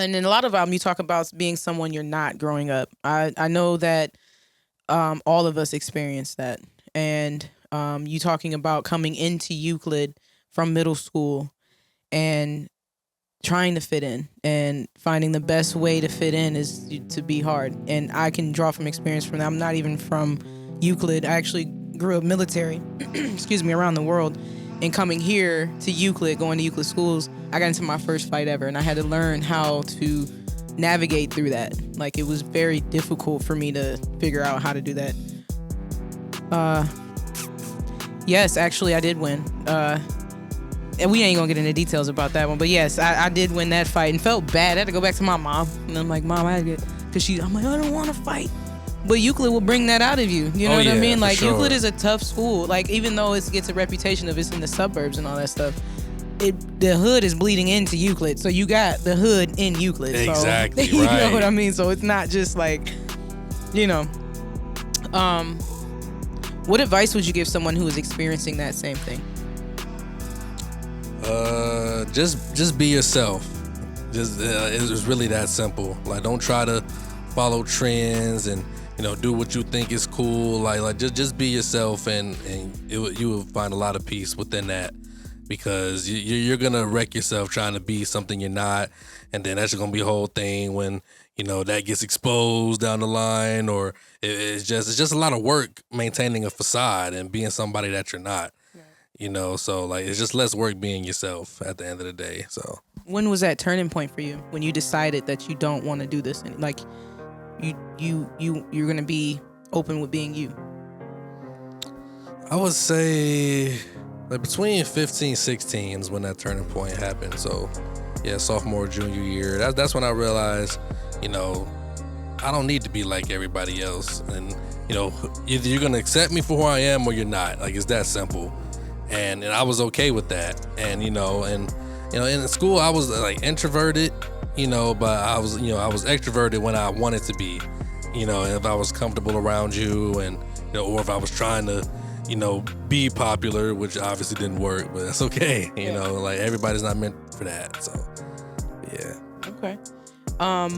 And in a lot of albums, you talk about being someone you're not growing up. I know that all of us experience that. And you talking about coming into Euclid from middle school and trying to fit in and finding the best way to fit in is to be hard. And I can draw from experience from that. I'm not even from Euclid. I actually grew up military, excuse me, around the world. And coming here to Euclid, going to Euclid schools, I got into my first fight ever, and I had to learn how to navigate through that. Like, it was very difficult for me to figure out how to do that. Yes, actually, I did win. And we ain't gonna get into details about that one, but yes, I did win that fight and felt bad. I had to go back to my mom, and I'm like, Mom, I had to get, I'm like, I don't want to fight. But Euclid will bring that out of you. You know what I mean? Like, sure. Euclid is a tough school. Like, even though it gets a reputation of it's in the suburbs and all that stuff, the hood is bleeding into Euclid. So you got the hood in Euclid. Exactly, so, you right. know what I mean? So it's not just like, you know. What advice would you give someone who is experiencing that same thing? Just be yourself. It's really that simple. Like, don't try to follow trends and, you know, do what you think is cool. Like just be yourself, and you will find a lot of peace within that, because you're gonna wreck yourself trying to be something you're not, and then that's just gonna be a whole thing when, you know, that gets exposed down the line, or it's just a lot of work maintaining a facade and being somebody that you're not. You know, so like it's just less work being yourself at the end of the day. So when was that turning point for you, when you decided that you don't want to do this and like you're gonna be open with being you? I would say like between 15, 16 is when that turning point happened. So yeah, sophomore, junior year. That's when I realized, you know, I don't need to be like everybody else, and you know, either you're gonna accept me for who I am or you're not. Like, it's that simple. And I was okay with that. And you know, in school I was like introverted, you know, but I was extroverted when I wanted to be, you know, if I was comfortable around you, and you know, or if I was trying to, you know, be popular, which obviously didn't work, but that's okay. You know, like everybody's not meant for that. So yeah. Okay. I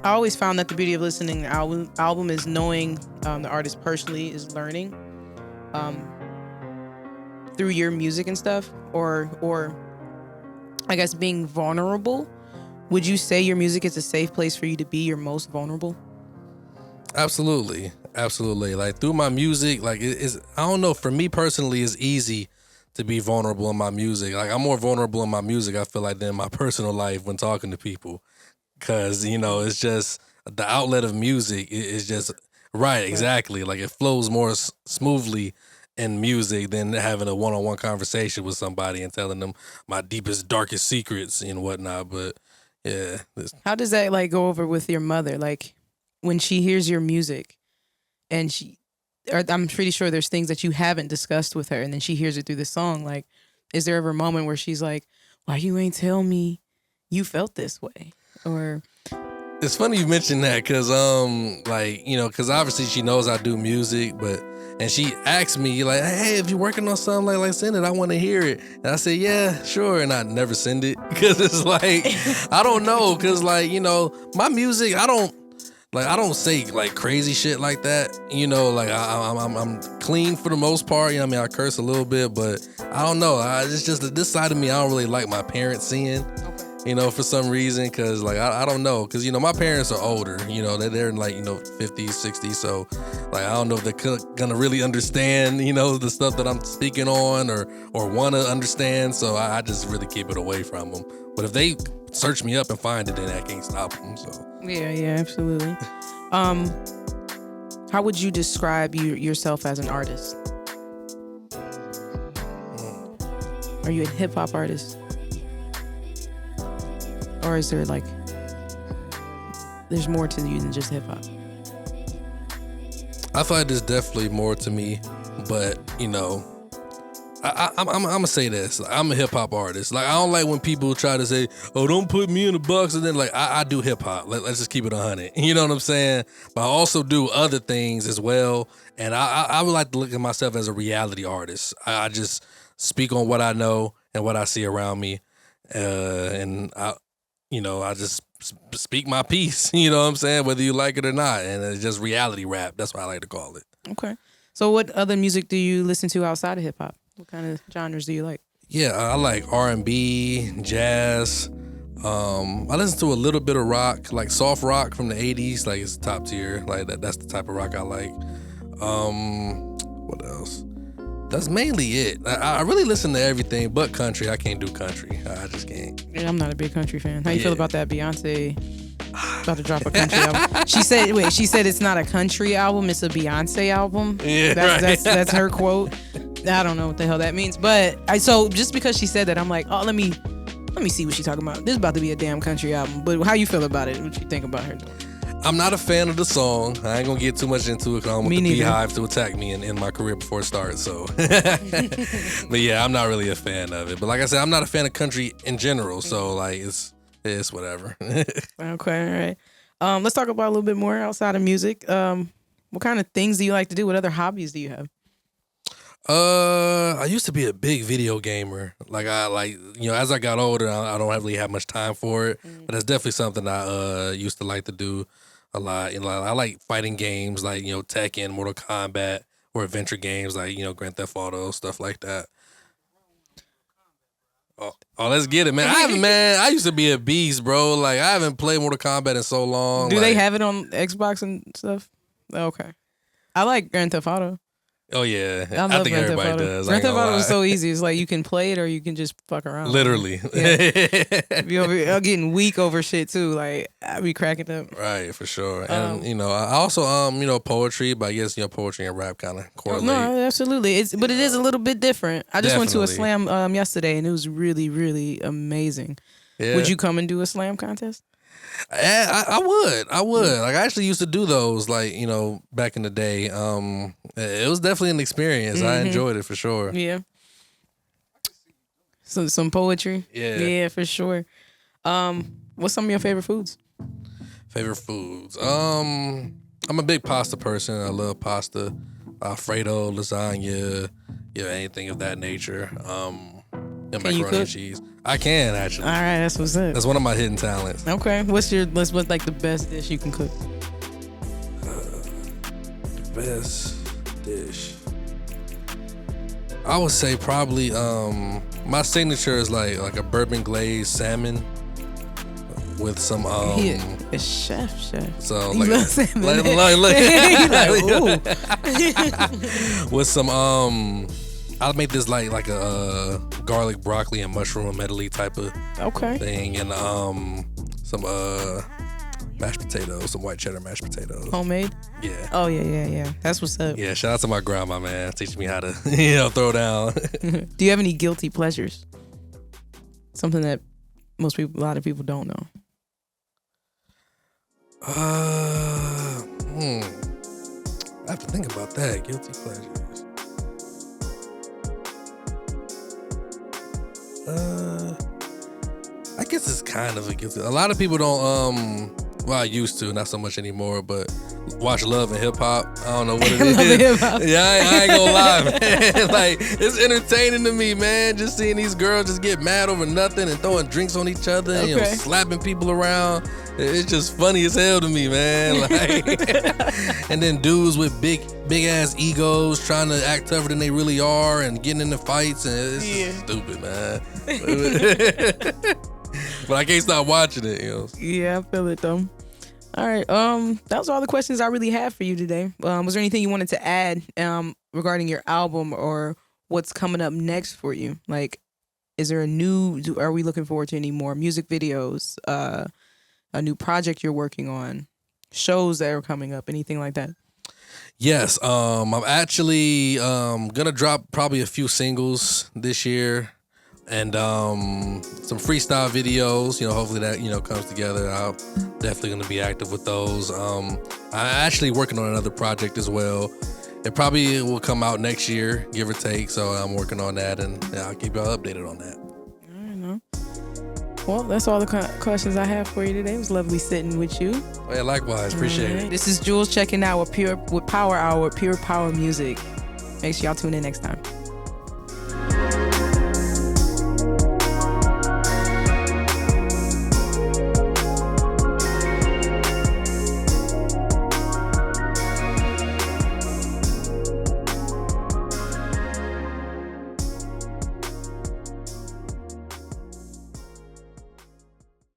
always found that the beauty of listening to an album is knowing the artist personally, is learning through your music and stuff, or I guess being vulnerable. Would you say your music is a safe place for you to be your most vulnerable? Absolutely. Like, through my music, like, it is, I don't know, for me personally, it's easy to be vulnerable in my music. Like, I'm more vulnerable in my music, I feel like, than in my personal life when talking to people, because, you know, it's just the outlet of music is just right. Exactly. Like, it flows more smoothly in music than having a one-on-one conversation with somebody and telling them my deepest, darkest secrets and whatnot. But yeah. How does that like go over with your mother? Like, when she hears your music and I'm pretty sure there's things that you haven't discussed with her, and then she hears it through the song. Like, is there ever a moment where she's like, why you ain't tell me you felt this way? Or it's funny you mentioned that, because like, you know, because obviously she knows I do music, and she asked me like, hey, if you're working on something, like send it, I want to hear it. And I said, yeah, sure. And I never send it, because it's like, I don't know, because like, you know, my music, I don't say like crazy shit like that, you know, like I'm clean for the most part, you know what I mean? I curse a little bit, but I don't know, it's just that this side of me I don't really like my parents seeing. You know, for some reason, because like I don't know, because you know my parents are older, you know, they're in like, you know, 50s, 60s, so like I don't know if they're gonna really understand, you know, the stuff that I'm speaking on, or want to understand, so I just really keep it away from them. But if they search me up and find it, then I can't stop them. So yeah, absolutely. How would you describe yourself as an artist? Are you a hip hop artist? Or is there like, there's more to you than just hip hop? I feel like there's definitely more to me, but you know, I'm gonna say this: I'm a hip hop artist. Like, I don't like when people try to say, "Oh, don't put me in a box," and then like I do hip hop. Let's just keep it 100. You know what I'm saying? But I also do other things as well, and I would like to look at myself as a reality artist. I just speak on what I know and what I see around me, and I just speak my piece. You know what I'm saying? Whether you like it or not, and it's just reality rap. That's what I like to call it. Okay. So what other music do you listen to outside of hip hop? What kind of genres do you like? Yeah, I like R&B, jazz. I listen to a little bit of rock, like soft rock from the 80s, like it's top tier. Like that's the type of rock I like. What else? That's mainly it. I really listen to everything but country. I can't do country. I just can't. Yeah, I'm not a big country fan. How you feel about that? Beyonce about to drop a country album. She said it's not a country album, it's a Beyonce album. Yeah, that's her quote. I don't know what the hell that means. But so just because she said that, I'm like, oh, let me see what she's talking about. This is about to be a damn country album. But how you feel about it? What you think about her doing? I'm not a fan of the song. I ain't gonna get too much into it because I don't want the Beehive to attack me in my career before it starts. So, but yeah, I'm not really a fan of it. But like I said, I'm not a fan of country in general. So like it's whatever. Okay, all right. Let's talk about a little bit more outside of music. What kind of things do you like to do? What other hobbies do you have? I used to be a big video gamer. Like as I got older, I don't really have much time for it. But that's definitely something I used to like to do a lot. I like fighting games like Tekken, Mortal Kombat, or adventure games like Grand Theft Auto, stuff like that. Oh, let's get it, man. I used to be a beast, bro. Like I haven't played Mortal Kombat in so long. Do they have it on Xbox and stuff? Okay. I like Grand Theft Auto. Oh yeah, I think everybody does. Grand Theft Auto is so easy. It's like you can play it or you can just fuck around. Literally. Yeah. I'm getting weak over shit too. Like I be cracking up. Right, for sure. And I also poetry, but I guess poetry and rap kind of correlate. No, absolutely. But it is a little bit different. I just went to a slam yesterday and it was really, really amazing. Yeah. Would you come and do a slam contest? I would. Like I actually used to do those, like back in the day. It was definitely an experience. Mm-hmm. I enjoyed it for sure. Yeah. Some poetry. Yeah, for sure. What's some of your favorite foods? Favorite foods. I'm a big pasta person. I love pasta, Alfredo, lasagna, anything of that nature. And macaroni and cheese. I can actually. All right, that's what's up. That's one of my hidden talents. Okay, what's like the best dish you can cook? The best dish, I would say probably my signature is like a bourbon glazed salmon with some a chef. So like with some I'll make this like a garlic, broccoli, and mushroom medley type of thing, and some mashed potatoes, some white cheddar mashed potatoes. Homemade? Yeah. Oh yeah. That's what's up. Yeah, shout out to my grandma, man, teaching me how to throw down. Do you have any guilty pleasures? Something that a lot of people don't know. I have to think about that. Guilty pleasures. I guess it's kind of a guilty. A lot of people don't. Well, I used to, not so much anymore, but watch Love and Hip Hop. I don't know what it is. Yeah, I ain't gonna lie, man. Like, it's entertaining to me, man. Just seeing these girls just get mad over nothing and throwing drinks on each other, and, slapping people around. It's just funny as hell to me, man. Like, and then dudes with big ass egos trying to act tougher than they really are and getting into fights, and it's just stupid, man. But I can't stop watching it, Yeah, I feel it though. All right, that was all the questions I really had for you today. Was there anything you wanted to add regarding your album or what's coming up next for you? Like, is there are we looking forward to any more music videos, a new project you're working on, shows that are coming up, anything like that? Yes, I'm actually gonna drop probably a few singles this year. And some freestyle videos, hopefully that, comes together. I'm definitely going to be active with those. I'm actually working on another project as well. It probably will come out next year, give or take. So I'm working on that, and I'll keep y'all updated on that. All right, no. Well, that's all the questions I have for you today. It was lovely sitting with you. Oh, yeah, likewise. Appreciate it. This is Jules checking out with Power Hour, Pure Power Music. Make sure y'all tune in next time.